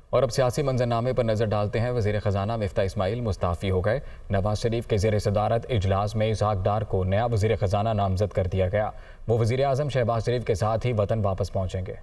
اور اب سیاسی منظرنامے پر نظر ڈالتے ہیں۔ وزیر خزانہ مفتاح اسماعیل مستعفی ہو گئے۔ نواز شریف کے زیر صدارت اجلاس میں اسحاق ڈار کو نیا وزیر خزانہ نامزد کر دیا گیا۔ وہ وزیر اعظم شہباز شریف کے ساتھ ہی وطن واپس پہنچیں گے۔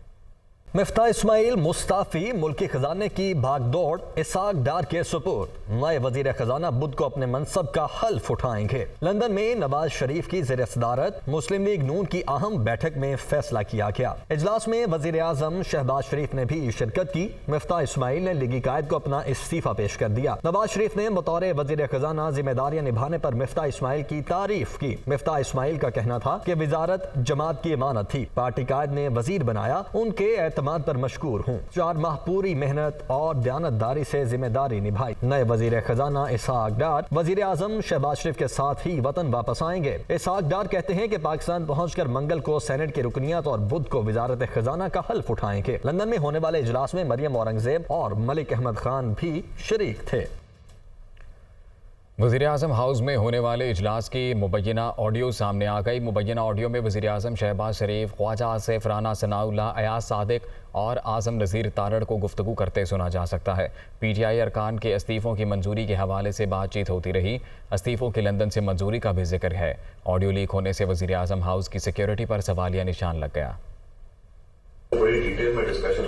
مفتاح اسماعیل مستعفی، ملکی خزانے کی بھاگ دوڑ اسحاق ڈار کے سپرد۔ نئے وزیر خزانہ بدھ کو اپنے منصب کا حلف اٹھائیں گے۔ لندن میں نواز شریف کی زیر صدارت مسلم لیگ نون کی اہم بیٹھک میں فیصلہ کیا گیا۔ اجلاس میں وزیر اعظم شہباز شریف نے بھی شرکت کی۔ مفتاح اسماعیل نے لیگی قائد کو اپنا استعفیٰ پیش کر دیا۔ نواز شریف نے بطور وزیر خزانہ ذمہ داریاں نبھانے پر مفتاح اسماعیل کی تعریف کی۔ مفتاح اسماعیل کا کہنا تھا کہ وزارت جماعت کی امانت تھی، پارٹی قائد نے وزیر بنایا، ان کے اعتماد پر مشکور ہوں۔ 4 ماہ پوری محنت اور دیانتداری سے ذمہ داری نبھائی۔ نئے وزیر خزانہ اسحاق ڈار وزیر اعظم شہباز شریف کے ساتھ ہی وطن واپس آئیں گے۔ اسحاق ڈار کہتے ہیں کہ پاکستان پہنچ کر منگل کو سینٹ کی رکنیت اور بدھ کو وزارت خزانہ کا حلف اٹھائیں گے۔ لندن میں ہونے والے اجلاس میں مریم اورنگزیب اور ملک احمد خان بھی شریک تھے۔ وزیر اعظم ہاؤس میں ہونے والے اجلاس کی مبینہ آڈیو سامنے آ گئی۔ مبینہ آڈیو میں وزیر اعظم شہباز شریف، خواجہ آصف، رانا ثناء اللہ، ایاز صادق اور اعظم نذیر تارڑ کو گفتگو کرتے سنا جا سکتا ہے۔ پی ٹی آئی ارکان کے استعفوں کی منظوری کے حوالے سے بات چیت ہوتی رہی۔ استعفوں کی لندن سے منظوری کا بھی ذکر ہے۔ آڈیو لیک ہونے سے وزیر اعظم ہاؤس کی سیکیورٹی پر سوالیہ نشان لگ گیا۔ بڑی ڈیٹیل میں ڈسکشن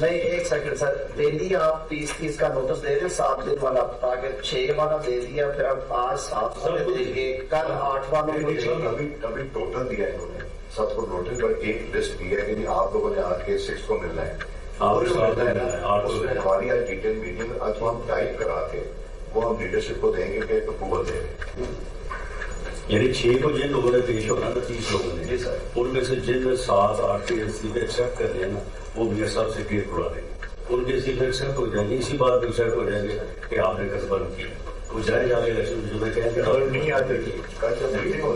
نہیں، ایک سیکنڈ سر، پہلی آپ 30 کا نوٹس دے رہے 7 دن والا، تاکہ 6 والا دے دیا، پھر اب آج 7 والا دیں گے، کل 8 والا ابھی ٹوٹل دیا ہے انہوں نے 7 کو نوٹس، پر ایک لسٹ دی ہے کہ آپ لوگوں نے آج کے 6 کو ملنا ہے۔ اس میں ہماری آج ڈیٹیل میٹنگ آج ہم ٹائپ کرا کے وہ ہم لیڈرشپ کو دیں گے کہ اپروول دے رہے ہیں۔ یعنی 6 کو جن لوگوں نے پیش ہونا تھا 30 لوگوں نے، جی سر، ان میں سے جن 7 8 کے استعفے ایکسیپٹ کر لیں نا، وہ میرے صاحب سے کلیئر کروا دیں گے، ان کے استعفے ایکسیپٹ ہو جائیں گے، اسی بات پہ ایکسیپٹ ہو جائیں گے کہ آپ نے قصبہ کیا۔ وہ جائے جا کے الیکشن جو میں کہیں گے اگر نہیں آتے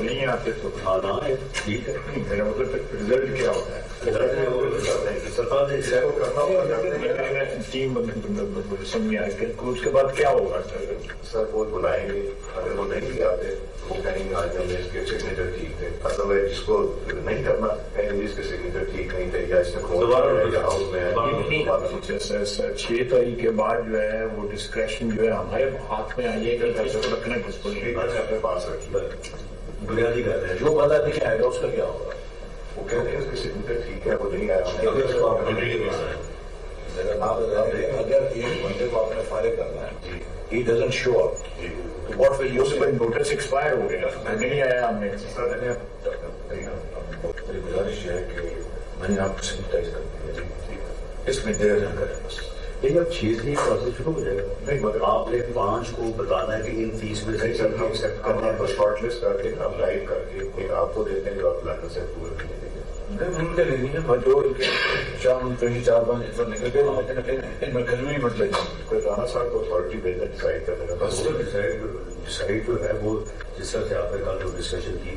نہیں آتے تو آنا ہے، ٹھیک ہے، میرا مطلب رزلٹ کیا ہوتا ہے؟ سرکار نے ٹیم سمجھ آئے کہ اس کے بعد کیا ہوگا؟ سر وہ بلائیں گے، اگر وہ نہیں بھی آتے وہ کہیں گے آج ہم اس کے سگنیچر ٹھیک تھے، ادروائز جس کو نہیں کرنا کہیں گے اس کے سگنیچر ٹھیک نہیں تھے یا اس نے ہاؤس میں 6 تاریخ کے بعد جو ہے وہ ڈسکریشن جو ہے ہمارے ہاتھ میں آئی ہے کہ رکھنا کس کو اپنے پاس رکھیے، بنیادی کر رہے ہیں، جو بندہ نہیں آئے گا اس کا کیا ہوگا؟ وہ کہتے ہیں اس کی سگنیچر ٹھیک ہے، وہ نہیں آیا، اگر ایک بندے کو آپ نے فائر کرنا ہے، he doesn't show up, what will you say? Notice expire ہو گیا، نہیں آیا ہم نے۔ میری گزارش ہے کہ میں نے آپ کو سمپٹائز کر دیا، اس میں دیر نہ کریں بس۔ لیکن اب 6 سے پروسیس شروع ہو جائے گا، نہیں مگر آپ نے 5 کو بتانا ہے کہ ان 30 میں سے ایکسیپٹ کرنا ہے، بس شارٹ لسٹ کر کے ہم لائیو کر کے ایک آپ کو دیتے ہیں جو آپ لندن سے پورے کرنے دیں گے۔ ان کے لیے جو شام کہیں 4-5 اتنا نکل گئے ان میں کھجوری مت لیں کوئی رانا صاحب کو اتھارٹی بھیجنا ڈیسائڈ کر دینا بس۔ ڈیسائڈ جو ہے وہ جس طرح سے آپ نے کل جو ڈسکشن کی۔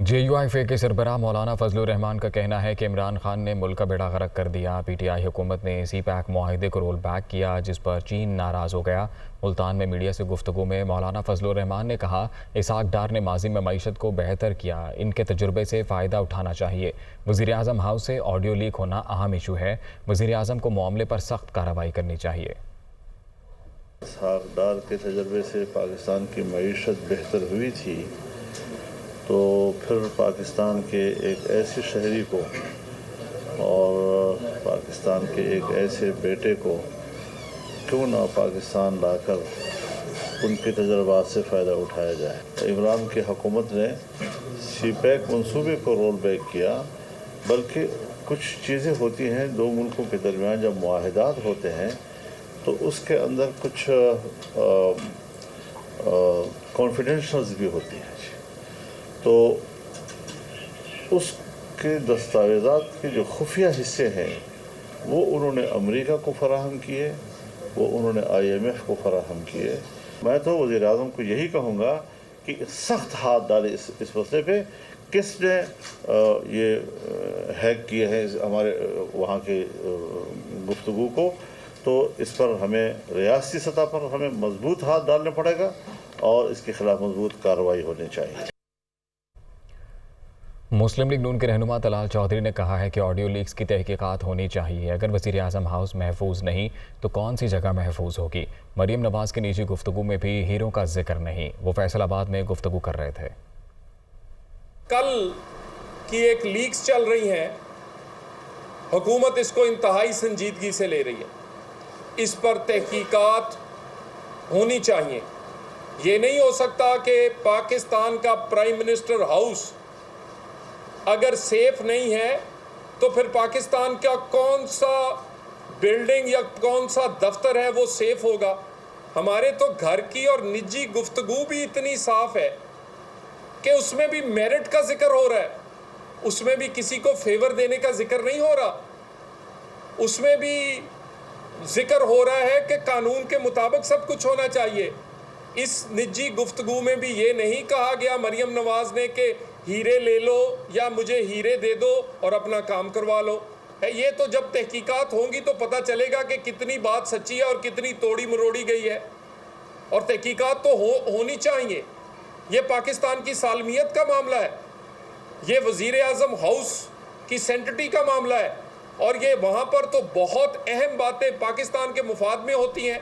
جے یو آئی کے سربراہ مولانا فضل الرحمان کا کہنا ہے کہ عمران خان نے ملک کا بیڑا غرق کر دیا۔ پی ٹی آئی حکومت نے سی پیک معاہدے کو رول بیک کیا جس پر چین ناراض ہو گیا۔ ملتان میں میڈیا سے گفتگو میں مولانا فضل الرحمان نے کہا اسحاق ڈار نے ماضی میں معیشت کو بہتر کیا، ان کے تجربے سے فائدہ اٹھانا چاہیے۔ وزیر اعظم ہاؤس سے آڈیو لیک ہونا اہم ایشو ہے، وزیر اعظم کو معاملے پر سخت کارروائی کرنی چاہیے۔ اسحاق ڈار کے تجربے سے پاکستان کی معیشت بہتر ہوئی تھی تو پھر پاکستان کے ایک ایسے شہری کو اور پاکستان کے ایک ایسے بیٹے کو کیوں نہ پاکستان لا کر ان کے تجربات سے فائدہ اٹھایا جائے۔ عمران کی حکومت نے سی پیک منصوبے کو رول بیک کیا، بلکہ کچھ چیزیں ہوتی ہیں 2 ملکوں کے درمیان جب معاہدات ہوتے ہیں تو اس کے اندر کچھ کانفیڈینشلز بھی ہوتی ہیں، تو اس کے دستاویزات کے جو خفیہ حصے ہیں وہ انہوں نے امریکہ کو فراہم کیے، وہ انہوں نے IMF کو فراہم کیے۔ میں تو وزیر اعظم کو یہی کہوں گا کہ سخت ہاتھ ڈالے اس مسئلے پہ، کس نے یہ ہیک کیے ہیں ہمارے وہاں کے گفتگو کو، تو اس پر ہمیں ریاستی سطح پر ہمیں مضبوط ہاتھ ڈالنا پڑے گا اور اس کے خلاف مضبوط کارروائی ہونی چاہیے۔ مسلم لیگ نون کے رہنما طلال چودھری نے کہا ہے کہ آڈیو لیکس کی تحقیقات ہونی چاہیے. اگر وزیر اعظم ہاؤس محفوظ نہیں تو کون سی جگہ محفوظ ہوگی؟ مریم نواز کی نجی گفتگو میں بھی ہیروں کا ذکر نہیں. وہ فیصل آباد میں گفتگو کر رہے تھے. کل کی ایک لیکس چل رہی ہیں، حکومت اس کو انتہائی سنجیدگی سے لے رہی ہے. اس پر تحقیقات ہونی چاہیے. یہ نہیں ہو سکتا کہ پاکستان کا پرائم منسٹر ہاؤس اگر سیف نہیں ہے تو پھر پاکستان کا کون سا بلڈنگ یا کون سا دفتر ہے وہ سیف ہوگا؟ ہمارے تو گھر کی اور نجی گفتگو بھی اتنی صاف ہے کہ اس میں بھی میرٹ کا ذکر ہو رہا ہے، اس میں بھی کسی کو فیور دینے کا ذکر نہیں ہو رہا، اس میں بھی ذکر ہو رہا ہے کہ قانون کے مطابق سب کچھ ہونا چاہیے. اس نجی گفتگو میں بھی یہ نہیں کہا گیا مریم نواز نے کہ ہیرے لے لو یا مجھے ہیرے دے دو اور اپنا کام کروا لو. یہ تو جب تحقیقات ہوں گی تو پتہ چلے گا کہ کتنی بات سچی ہے اور کتنی توڑی مروڑی گئی ہے. اور تحقیقات تو ہونی چاہیے. یہ پاکستان کی سالمیت کا معاملہ ہے، یہ وزیر اعظم ہاؤس کی سینٹٹی کا معاملہ ہے، اور یہ وہاں پر تو بہت اہم باتیں پاکستان کے مفاد میں ہوتی ہیں.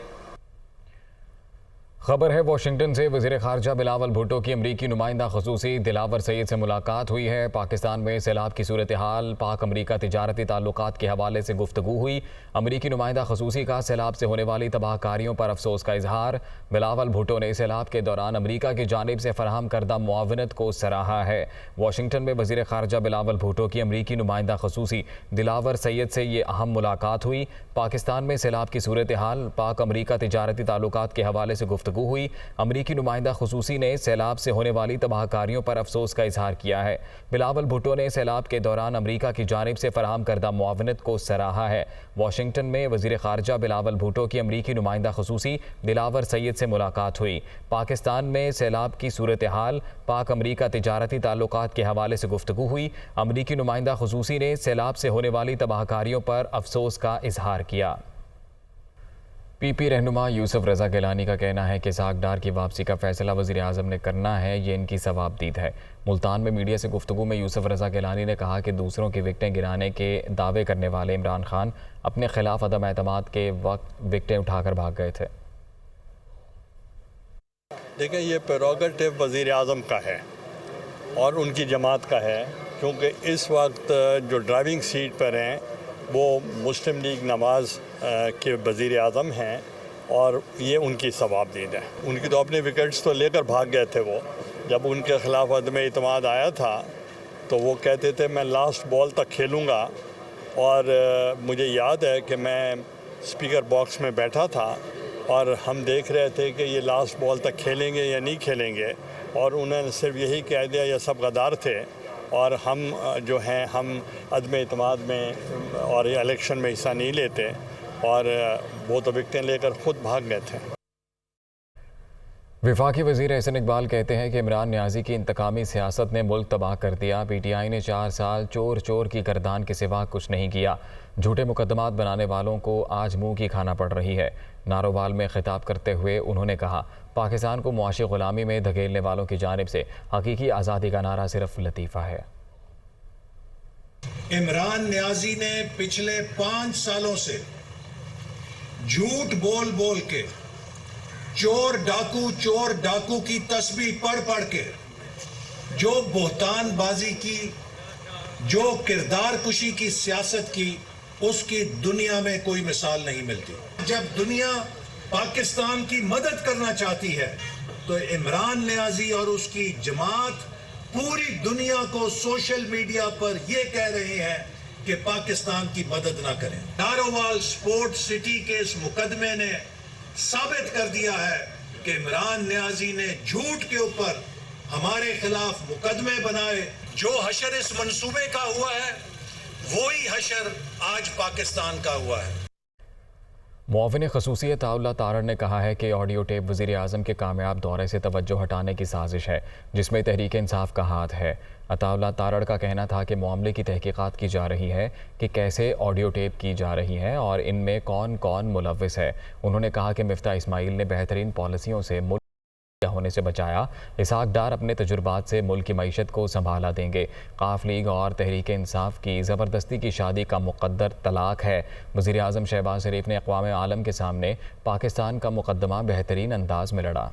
خبر ہے واشنگٹن سے. وزیر خارجہ بلاول بھٹو کی امریکی نمائندہ خصوصی دلاور سید سے ملاقات ہوئی ہے. پاکستان میں سیلاب کی صورتحال، پاک امریکہ تجارتی تعلقات کے حوالے سے گفتگو ہوئی. امریکی نمائندہ خصوصی کا سیلاب سے ہونے والی تباہ کاریوں پر افسوس کا اظہار. بلاول بھٹو نے سیلاب کے دوران امریکہ کی جانب سے فراہم کردہ معاونت کو سراہا ہے. واشنگٹن میں وزیر خارجہ بلاول بھٹو کی امریکی نمائندہ خصوصی دلاور سید سے یہ اہم ملاقات ہوئی. پاکستان میں سیلاب کی صورتحال، پاک امریکہ تجارتی تعلقات کے حوالے سے گفتگو ہوئی. امریکی نمائندہ خصوصی نے سیلاب سے ہونے والی تباہ کاریوں پر افسوس کا اظہار کیا ہے. بلاول بھٹو نے سیلاب کے دوران امریکہ کی جانب سے فراہم کردہ معاونت کو سراہا ہے. واشنگٹن میں وزیر خارجہ بلاول بھٹو کی امریکی نمائندہ خصوصی دلاور سید سے ملاقات ہوئی. پاکستان میں سیلاب کی صورتحال، پاک امریکہ تجارتی تعلقات کے حوالے سے گفتگو ہوئی. امریکی نمائندہ خصوصی نے سیلاب سے ہونے والی تباہ کاریوں پر افسوس کا اظہار کیا. پی پی رہنما یوسف رضا گیلانی کا کہنا ہے کہ اسحاق ڈار کی واپسی کا فیصلہ وزیر اعظم نے کرنا ہے، یہ ان کی ثوابدید ہے. ملتان میں میڈیا سے گفتگو میں یوسف رضا گیلانی نے کہا کہ دوسروں کی وکٹیں گرانے کے دعوے کرنے والے عمران خان اپنے خلاف عدم اعتماد کے وقت وکٹیں اٹھا کر بھاگ گئے تھے. دیکھیں، یہ پریروگیٹو وزیر اعظم کا ہے اور ان کی جماعت کا ہے، کیونکہ اس وقت جو ڈرائیونگ سیٹ پر ہیں وہ مسلم لیگ نواز کے وزیر اعظم ہیں اور یہ ان کی ثوابدید ہے. ان کی تو اپنے وکٹس تو لے کر بھاگ گئے تھے. وہ جب ان کے خلاف عدم اعتماد آیا تھا تو وہ کہتے تھے میں لاسٹ بال تک کھیلوں گا، اور مجھے یاد ہے کہ میں اسپیکر باکس میں بیٹھا تھا اور ہم دیکھ رہے تھے کہ یہ لاسٹ بال تک کھیلیں گے یا نہیں کھیلیں گے، اور انہوں نے صرف یہی کہہ دیا یہ سب غدار تھے، اور ہم جو ہیں ہم عدم اعتماد میں اور الیکشن میں حصہ نہیں لیتے، اور وہ تو وکٹیں لے کر خود بھاگ گئے تھے. وفاقی وزیر احسن اقبال کہتے ہیں کہ عمران نیازی کی انتقامی سیاست نے ملک تباہ کر دیا. پی ٹی آئی نے 4 سال چور چور کی گردان کے سوا کچھ نہیں کیا. جھوٹے مقدمات بنانے والوں کو آج منہ کی کھانا پڑ رہی ہے. نارووال میں خطاب کرتے ہوئے انہوں نے کہا پاکستان کو معاشی غلامی میں دھکیلنے والوں کی جانب سے حقیقی آزادی کا نعرہ صرف لطیفہ ہے. عمران نیازی نے پچھلے 5 سالوں سے جھوٹ بول بول کے چور ڈاکو کی تسبیح پڑھ کے جو بہتان بازی کی، جو کردار کشی کی سیاست کی، اس کی دنیا میں کوئی مثال نہیں ملتی. جب دنیا پاکستان کی مدد کرنا چاہتی ہے تو عمران نیازی اور اس کی جماعت پوری دنیا کو سوشل میڈیا پر یہ کہہ رہے ہیں کہ پاکستان کی مدد نہ کریں. نارووال سپورٹ سٹی کے اس مقدمے نے ثابت کر دیا ہے کہ عمران نیازی نے جھوٹ کے اوپر ہمارے خلاف مقدمے بنائے. جو حشر اس منصوبے کا ہوا ہے وہی حشر آج پاکستان کا ہوا ہے. معاون خصوصیت عطا اللہ تارڑ نے کہا ہے کہ آڈیو ٹیپ وزیر اعظم کے کامیاب دورے سے توجہ ہٹانے کی سازش ہے جس میں تحریک انصاف کا ہاتھ ہے. عطا اللہ تارڑ کا کہنا تھا کہ معاملے کی تحقیقات کی جا رہی ہے کہ کیسے آڈیو ٹیپ کی جا رہی ہے اور ان میں کون کون ملوث ہے. انہوں نے کہا کہ مفتاح اسماعیل نے بہترین پالیسیوں سے ملک ہونے سے بچایا۔ اسحاق ڈار اپنے تجربات سے ملک کی معیشت کو سنبھالا دیں گے۔ ق لیگ اور تحریک انصاف کی زبردستی کی شادی کا مقدر طلاق ہے۔ وزیر اعظم شہباز شریف نے اقوام عالم کے سامنے پاکستان کا مقدمہ بہترین انداز میں لڑا۔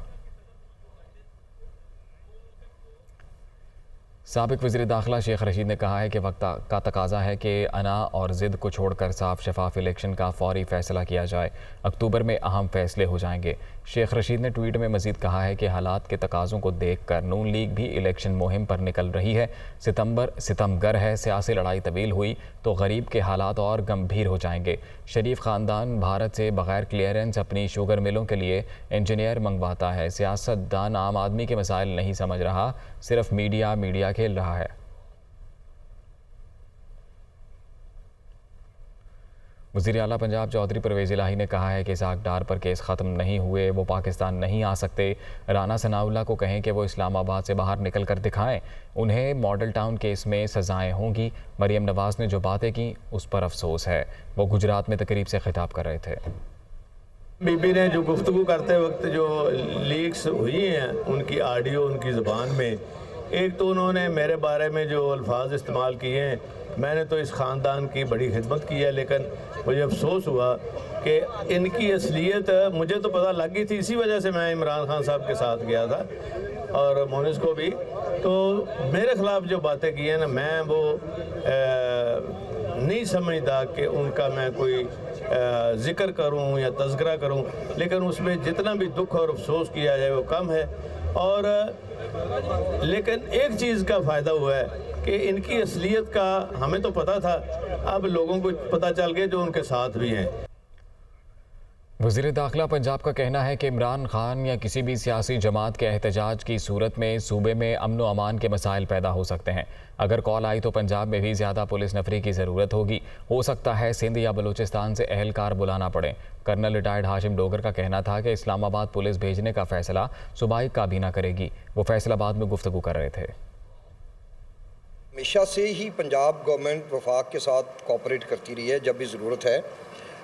سابق وزیر داخلہ شیخ رشید نے کہا ہے کہ وقت کا تقاضا ہے کہ انا اور ضد کو چھوڑ کر صاف شفاف الیکشن کا فوری فیصلہ کیا جائے۔ اکتوبر میں اہم فیصلے ہو جائیں گے۔ شیخ رشید نے ٹویٹ میں مزید کہا ہے کہ حالات کے تقاضوں کو دیکھ کر نون لیگ بھی الیکشن مہم پر نکل رہی ہے۔ ستمگر ہے، سیاسی لڑائی طویل ہوئی تو غریب کے حالات اور گمبھیر ہو جائیں گے۔ شریف خاندان بھارت سے بغیر کلیئرنس اپنی شوگر ملوں کے لیے انجینئر منگواتا ہے۔ سیاست دان عام آدمی کے مسائل نہیں سمجھ رہا، صرف میڈیا کھیل رہا ہے۔ وزیر اعلیٰ پنجاب چودھری پرویز الہی نے کہا ہے کہ اسحاق ڈار پر کیس ختم نہیں ہوئے، وہ پاکستان نہیں آ سکتے۔ رانا ثناء اللہ کو کہیں کہ وہ اسلام آباد سے باہر نکل کر دکھائیں، انہیں ماڈل ٹاؤن کیس میں سزائیں ہوں گی۔ مریم نواز نے جو باتیں کی اس پر افسوس ہے۔ وہ گجرات میں تقریب سے خطاب کر رہے تھے۔ بی بی نے جو گفتگو کرتے وقت جو لیکس ہوئی ہیں ان کی آڈیو ان کی زبان میں، ایک تو انہوں نے میرے بارے میں جو الفاظ استعمال کیے ہیں، میں نے تو اس خاندان کی بڑی خدمت کی ہے، لیکن مجھے افسوس ہوا کہ ان کی اصلیت مجھے تو پتہ لگ گئی تھی، اسی وجہ سے میں عمران خان صاحب کے ساتھ گیا تھا اور مونس کو بھی۔ تو میرے خلاف جو باتیں کی ہیں نا، میں وہ نہیں سمجھتا کہ ان کا میں کوئی ذکر کروں یا تذکرہ کروں، لیکن اس میں جتنا بھی دکھ اور افسوس کیا جائے وہ کم ہے۔ اور لیکن ایک چیز کا فائدہ ہوا ہے کہ ان کی اصلیت کا ہمیں تو پتہ تھا، اب لوگوں کو پتہ چل گیا جو ان کے ساتھ بھی ہیں۔ وزیر داخلہ پنجاب کا کہنا ہے کہ عمران خان یا کسی بھی سیاسی جماعت کے احتجاج کی صورت میں صوبے میں امن و امان کے مسائل پیدا ہو سکتے ہیں۔ اگر کال آئی تو پنجاب میں بھی زیادہ پولیس نفری کی ضرورت ہوگی، ہو سکتا ہے سندھ یا بلوچستان سے اہلکار بلانا پڑے۔ کرنل ریٹائرڈ ہاشم ڈوگر کا کہنا تھا کہ اسلام آباد پولیس بھیجنے کا فیصلہ صوبائی کابینہ کرے گی۔ وہ فیصل آباد میں گفتگو کر رہے تھے۔ ہمیشہ سے ہی پنجاب گورنمنٹ وفاق کے ساتھ کوآپریٹ کرتی رہی ہے جب بھی ضرورت ہے۔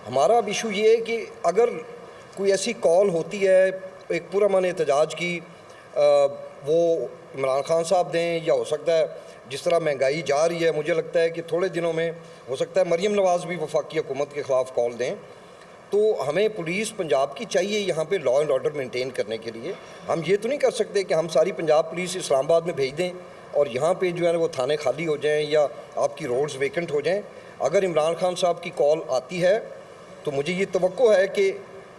ہمارا اب ایشو یہ ہے کہ اگر کوئی ایسی کال ہوتی ہے ایک پرامن احتجاج کی، وہ عمران خان صاحب دیں، یا ہو سکتا ہے جس طرح مہنگائی جا رہی ہے، مجھے لگتا ہے کہ تھوڑے دنوں میں ہو سکتا ہے مریم نواز بھی وفاقی حکومت کے خلاف کال دیں، تو ہمیں پولیس پنجاب کی چاہیے یہاں پہ لا اینڈ آرڈر مینٹین کرنے کے لیے۔ ہم یہ تو نہیں کر سکتے کہ ہم ساری پنجاب پولیس اسلام آباد میں بھیج دیں اور یہاں پہ جو ہے وہ تھانے خالی ہو جائیں یا آپ کی روڈز ویکنٹ ہو جائیں۔ اگر عمران خان صاحب کی کال آتی ہے تو مجھے یہ توقع ہے کہ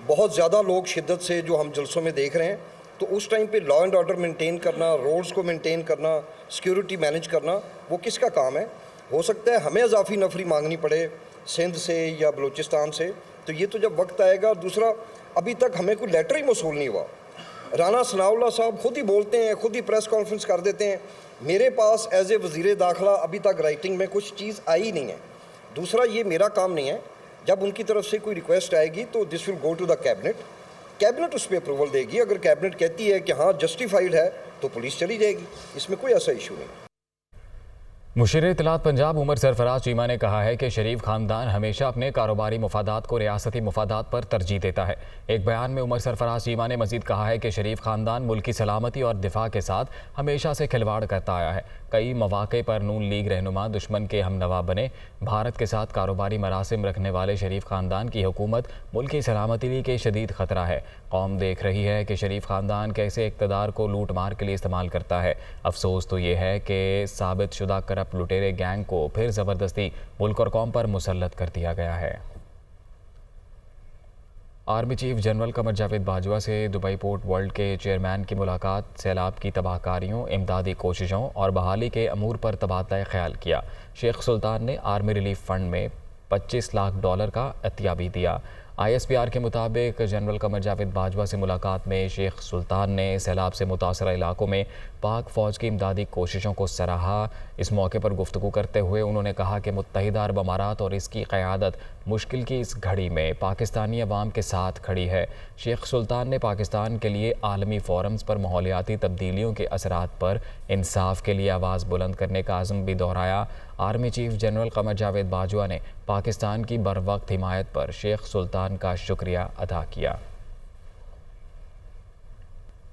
بہت زیادہ لوگ شدت سے جو ہم جلسوں میں دیکھ رہے ہیں، تو اس ٹائم پہ لا اینڈ آرڈر مینٹین کرنا، روڈز کو مینٹین کرنا، سیکیورٹی مینیج کرنا، وہ کس کا کام ہے؟ ہو سکتا ہے ہمیں اضافی نفری مانگنی پڑے سندھ سے یا بلوچستان سے، تو یہ تو جب وقت آئے گا۔ دوسرا، ابھی تک ہمیں کوئی لیٹر ہی موصول نہیں ہوا۔ رانا ثناء اللہ صاحب خود ہی بولتے ہیں، خود ہی پریس کانفرنس کر دیتے ہیں، میرے پاس ایز اے وزیر داخلہ ابھی تک رائٹنگ میں کچھ چیز آئی نہیں ہے۔ دوسرا، یہ میرا کام نہیں ہے، جب ان کی طرف سے کوئی ریکویسٹ آئے گی تو دس ول گو ٹو دا کیبنٹ اس پہ اپروول دے گی۔ اگر کیبنٹ کہتی ہے کہ ہاں جسٹیفائڈ ہے تو پولیس چلی جائے گی، اس میں کوئی ایسا ایشو نہیں۔ مشیر اطلاعات پنجاب عمر سرفراز چیمہ نے کہا ہے کہ شریف خاندان ہمیشہ اپنے کاروباری مفادات کو ریاستی مفادات پر ترجیح دیتا ہے۔ ایک بیان میں عمر سرفراز چیمہ نے مزید کہا ہے کہ شریف خاندان ملک کی سلامتی اور دفاع کے ساتھ ہمیشہ سے کھلواڑ کرتا آیا ہے۔ کئی مواقع پر نون لیگ رہنما دشمن کے ہمنوا بنے۔ بھارت کے ساتھ کاروباری مراسم رکھنے والے شریف خاندان کی حکومت ملک کی سلامتی کے شدید خطرہ ہے۔ قوم دیکھ رہی ہے کہ شریف خاندان کیسے اقتدار کو لوٹ مار کے لیے استعمال کرتا ہے۔ افسوس تو یہ ہے کہ ثابت شدہ کرپٹ لٹیرے گینگ کو پھر زبردستی ملک اور قوم پر مسلط کر دیا گیا ہے۔ Army chief general Qamar Javed Bajwa سے دبئی پورٹ ورلڈ کے چیئرمین کی ملاقات، سیلاب کی تباہ کاریوں، امدادی کوششوں اور بحالی کے امور پر تبادلہ خیال کیا۔ شیخ سلطان نے آرمی ریلیف فنڈ میں $25 لاکھ کا عطیہ بھی دیا۔ ISPR کے مطابق جنرل قمر جاوید باجوہ سے ملاقات میں شیخ سلطان نے سیلاب سے متاثرہ علاقوں میں پاک فوج کی امدادی کوششوں کو سراہا۔ اس موقع پر گفتگو کرتے ہوئے انہوں نے کہا کہ متحدہ عرب امارات اور اس کی قیادت مشکل کی اس گھڑی میں پاکستانی عوام کے ساتھ کھڑی ہے۔ شیخ سلطان نے پاکستان کے لیے عالمی فورمز پر ماحولیاتی تبدیلیوں کے اثرات پر انصاف کے لیے آواز بلند کرنے کا عزم بھی دہرایا۔ Army chief general Qamar Javed Bajwa نے پاکستان کی بروقت حمایت پر شیخ سلطان کا شکریہ ادا کیا۔